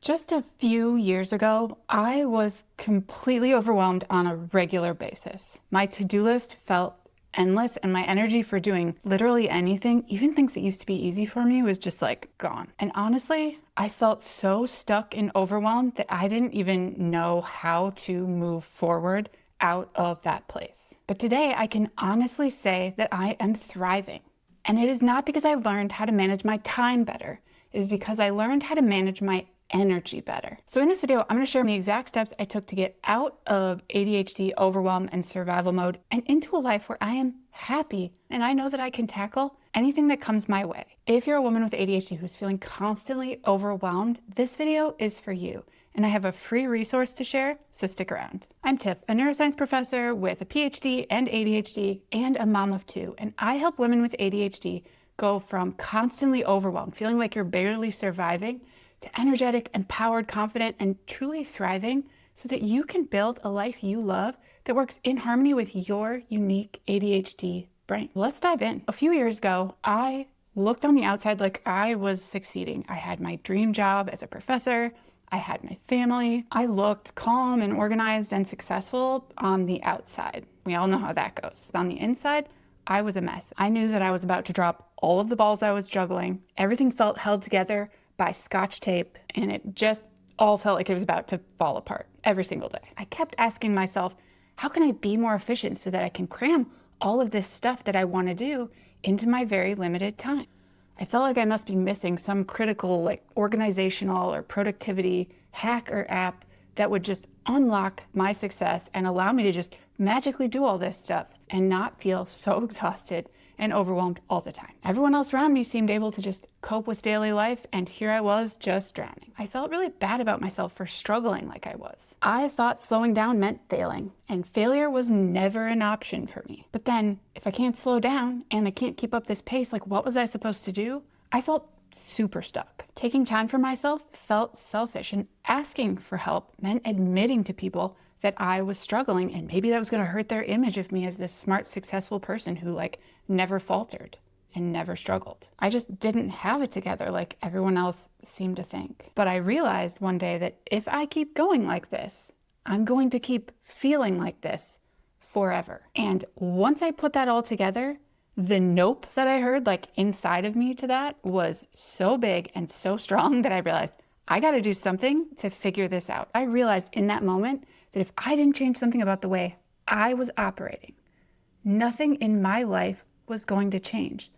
Just a few years ago, I was completely overwhelmed on a regular basis. My to-do list felt endless, and my energy for doing literally anything, even things that used to be easy for me, was just like gone. And honestly, I felt so stuck and overwhelmed that I didn't even know how to move forward out of that place. But today, I can honestly say that I am thriving. And it is not because I learned how to manage my time better. It is because I learned how to manage my energy better. So in this video, I'm going to share the exact steps I took to get out of ADHD overwhelm and survival mode and into a life where I am happy and I know that I can tackle anything that comes my way. If you're a woman with ADHD who's feeling constantly overwhelmed, this video is for you. And I have a free resource to share, so stick around. I'm Tiff, a neuroscience professor with a PhD and ADHD and a mom of two, and I help women with ADHD go from constantly overwhelmed, feeling like you're barely surviving, to energetic, empowered, confident, and truly thriving so that you can build a life you love that works in harmony with your unique ADHD brain. Let's dive in. A few years ago, I looked on the outside like I was succeeding. I had my dream job as a professor. I had my family. I looked calm and organized and successful on the outside. We all know how that goes. On the inside, I was a mess. I knew that I was about to drop all of the balls I was juggling. Everything felt held together by scotch tape, and it just all felt like it was about to fall apart every single day. I kept asking myself, how can I be more efficient so that I can cram all of this stuff that I want to do into my very limited time? I felt like I must be missing some critical, like organizational or productivity hack or app that would just unlock my success and allow me to just magically do all this stuff and not feel so exhausted and overwhelmed all the time. Everyone else around me seemed able to just cope with daily life, and here I was just drowning. I felt really bad about myself for struggling like I was. I thought slowing down meant failing, and failure was never an option for me. But then, if I can't slow down and I can't keep up this pace, like what was I supposed to do? I felt super stuck. Taking time for myself felt selfish, and asking for help meant admitting to people that I was struggling, and maybe that was going to hurt their image of me as this smart, successful person who never faltered and never struggled. I just didn't have it together like everyone else seemed to think. But I realized one day that if I keep going like this, I'm going to keep feeling like this forever. And once I put that all together, the nope that I heard inside of me to that was so big and so strong that I realized I got to do something to figure this out. I realized in that moment that if I didn't change something about the way I was operating, nothing in my life was going to change.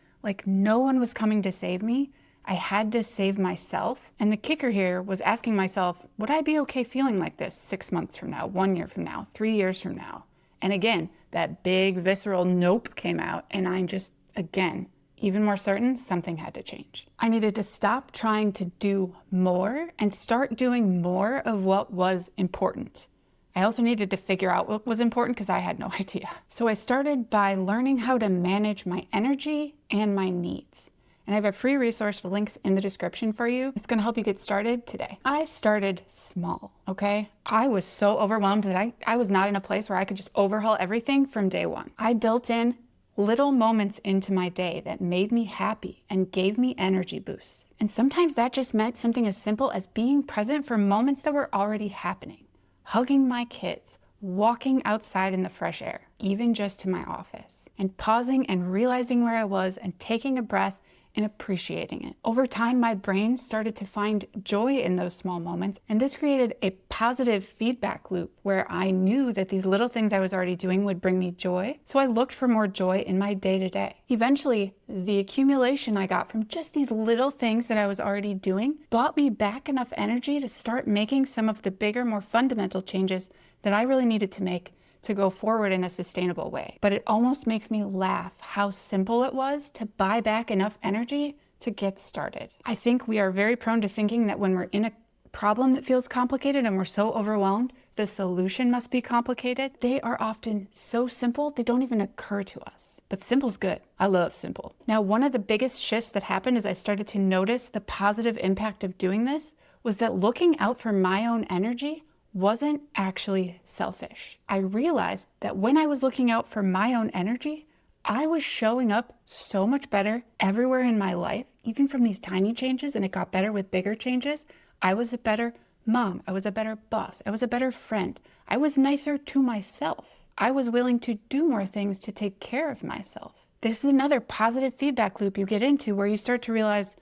No one was coming to save me. I had to save myself. And the kicker here was asking myself, would I be okay feeling like this 6 months from now, 1 year from now, 3 years from now? And again, that big visceral nope came out, and I'm just, again, even more certain something had to change. I needed to stop trying to do more and start doing more of what was important. I also needed to figure out what was important because I had no idea. So I started by learning how to manage my energy and my needs. And I have a free resource, the link's in the description for you. It's gonna help you get started today. I started small, okay? I was so overwhelmed that I was not in a place where I could just overhaul everything from day one. I built in little moments into my day that made me happy and gave me energy boosts. And sometimes that just meant something as simple as being present for moments that were already happening. Hugging my kids, walking outside in the fresh air, even just to my office, and pausing and realizing where I was and taking a breath and appreciating it. Over time, my brain started to find joy in those small moments, and this created a positive feedback loop where I knew that these little things I was already doing would bring me joy, so I looked for more joy in my day-to-day. Eventually, the accumulation I got from just these little things that I was already doing brought me back enough energy to start making some of the bigger, more fundamental changes that I really needed to make to go forward in a sustainable way. But it almost makes me laugh how simple it was to buy back enough energy to get started. I think we are very prone to thinking that when we're in a problem that feels complicated and we're so overwhelmed, the solution must be complicated. They are often so simple, they don't even occur to us. But simple's good. I love simple. Now, one of the biggest shifts that happened as I started to notice the positive impact of doing this was that looking out for my own energy wasn't actually selfish. I realized that when I was looking out for my own energy, I was showing up so much better everywhere in my life, even from these tiny changes, and it got better with bigger changes. I was a better mom. I was a better boss. I was a better friend. I was nicer to myself. I was willing to do more things to take care of myself. This is another positive feedback loop you get into where you start to realize,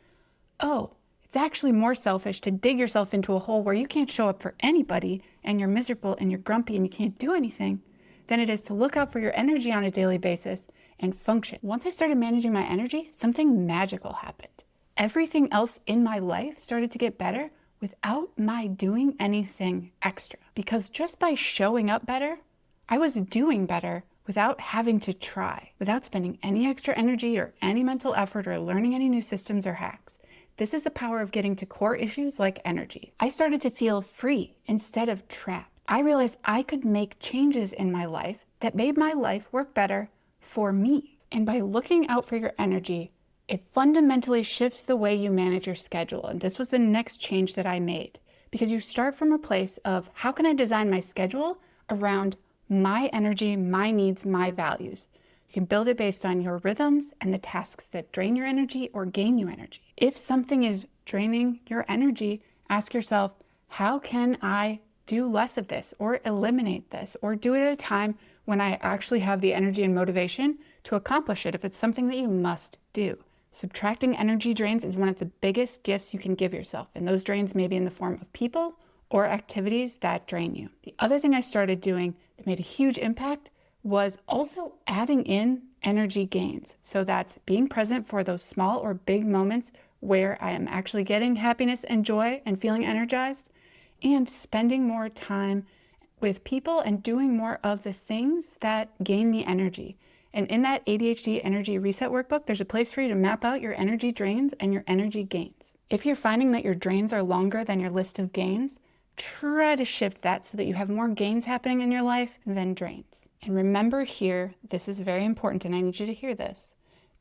oh, it's actually more selfish to dig yourself into a hole where you can't show up for anybody and you're miserable and you're grumpy and you can't do anything than it is to look out for your energy on a daily basis and function. Once I started managing my energy, something magical happened. Everything else in my life started to get better without my doing anything extra. Because just by showing up better, I was doing better without having to try, without spending any extra energy or any mental effort or learning any new systems or hacks. This is the power of getting to core issues like energy. I started to feel free instead of trapped. I realized I could make changes in my life that made my life work better for me. And by looking out for your energy, it fundamentally shifts the way you manage your schedule. And this was the next change that I made, because you start from a place of how can I design my schedule around my energy, my needs, my values. You can build it based on your rhythms and the tasks that drain your energy or gain you energy. If something is draining your energy, ask yourself, how can I do less of this or eliminate this or do it at a time when I actually have the energy and motivation to accomplish it if it's something that you must do. Subtracting energy drains is one of the biggest gifts you can give yourself, and those drains may be in the form of people or activities that drain you. The other thing I started doing that made a huge impact was also adding in energy gains. So that's being present for those small or big moments where I am actually getting happiness and joy and feeling energized, and spending more time with people and doing more of the things that gain me energy. And in that ADHD Energy Reset Workbook, there's a place for you to map out your energy drains and your energy gains. If you're finding that your drains are longer than your list of gains, try to shift that so that you have more gains happening in your life than drains. And remember here, this is very important and I need you to hear this,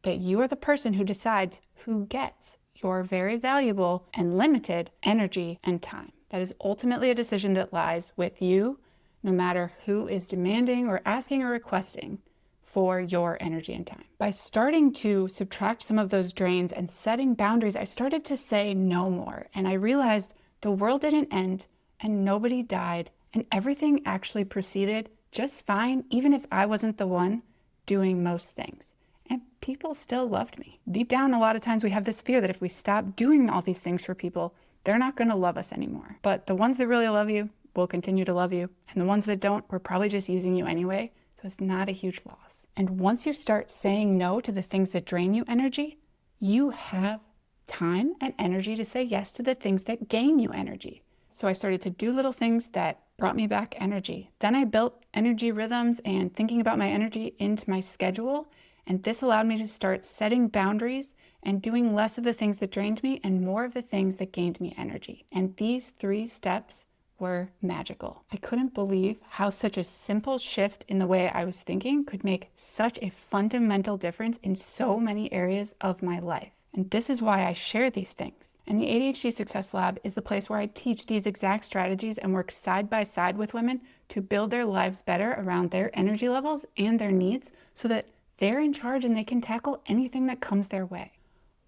that you are the person who decides who gets your very valuable and limited energy and time. That is ultimately a decision that lies with you, no matter who is demanding or asking or requesting for your energy and time. By starting to subtract some of those drains and setting boundaries, I started to say no more. And I realized the world didn't end and nobody died and everything actually proceeded just fine, even if I wasn't the one doing most things. And people still loved me. Deep down, a lot of times we have this fear that if we stop doing all these things for people, they're not going to love us anymore. But the ones that really love you will continue to love you. And the ones that don't, were probably just using you anyway. So it's not a huge loss. And once you start saying no to the things that drain you energy, you have time and energy to say yes to the things that gain you energy. So I started to do little things that brought me back energy. Then I built energy rhythms and thinking about my energy into my schedule. And this allowed me to start setting boundaries and doing less of the things that drained me and more of the things that gained me energy. And these 3 steps were magical. I couldn't believe how such a simple shift in the way I was thinking could make such a fundamental difference in so many areas of my life. And this is why I share these things. And the ADHD Success Lab is the place where I teach these exact strategies and work side by side with women to build their lives better around their energy levels and their needs so that they're in charge and they can tackle anything that comes their way.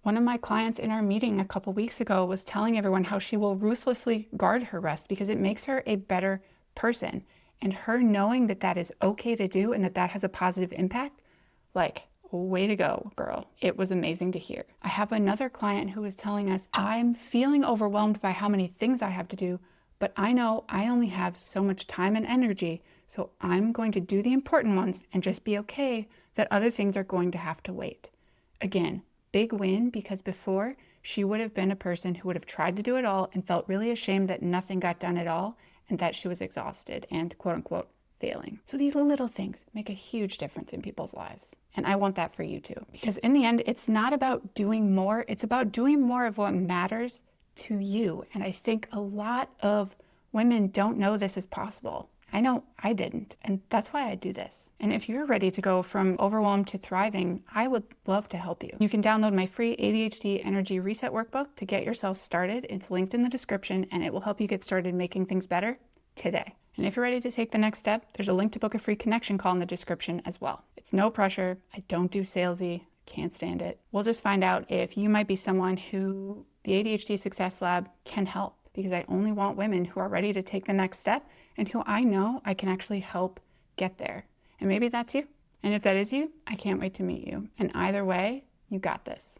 One of my clients in our meeting a couple weeks ago was telling everyone how she will ruthlessly guard her rest because it makes her a better person. And her knowing that that is okay to do and that that has a positive impact, like, way to go, girl. It was amazing to hear. I have another client who was telling us, I'm feeling overwhelmed by how many things I have to do, but I know I only have so much time and energy, so I'm going to do the important ones and just be okay that other things are going to have to wait. Again, big win, because before she would have been a person who would have tried to do it all and felt really ashamed that nothing got done at all and that she was exhausted and quote unquote failing. So these little things make a huge difference in people's lives. And I want that for you too, because in the end, it's not about doing more. It's about doing more of what matters to you. And I think a lot of women don't know this is possible. I know I didn't, and that's why I do this. And if you're ready to go from overwhelmed to thriving, I would love to help you. You can download my free ADHD Energy Reset Workbook to get yourself started. It's linked in the description, and it will help you get started making things better today. And if you're ready to take the next step, there's a link to book a free connection call in the description as well. It's no pressure. I don't do salesy. Can't stand it. We'll just find out if you might be someone who the ADHD Success Lab can help. because I only want women who are ready to take the next step and who I know I can actually help get there. And maybe that's you. And if that is you, I can't wait to meet you. And either way, you got this.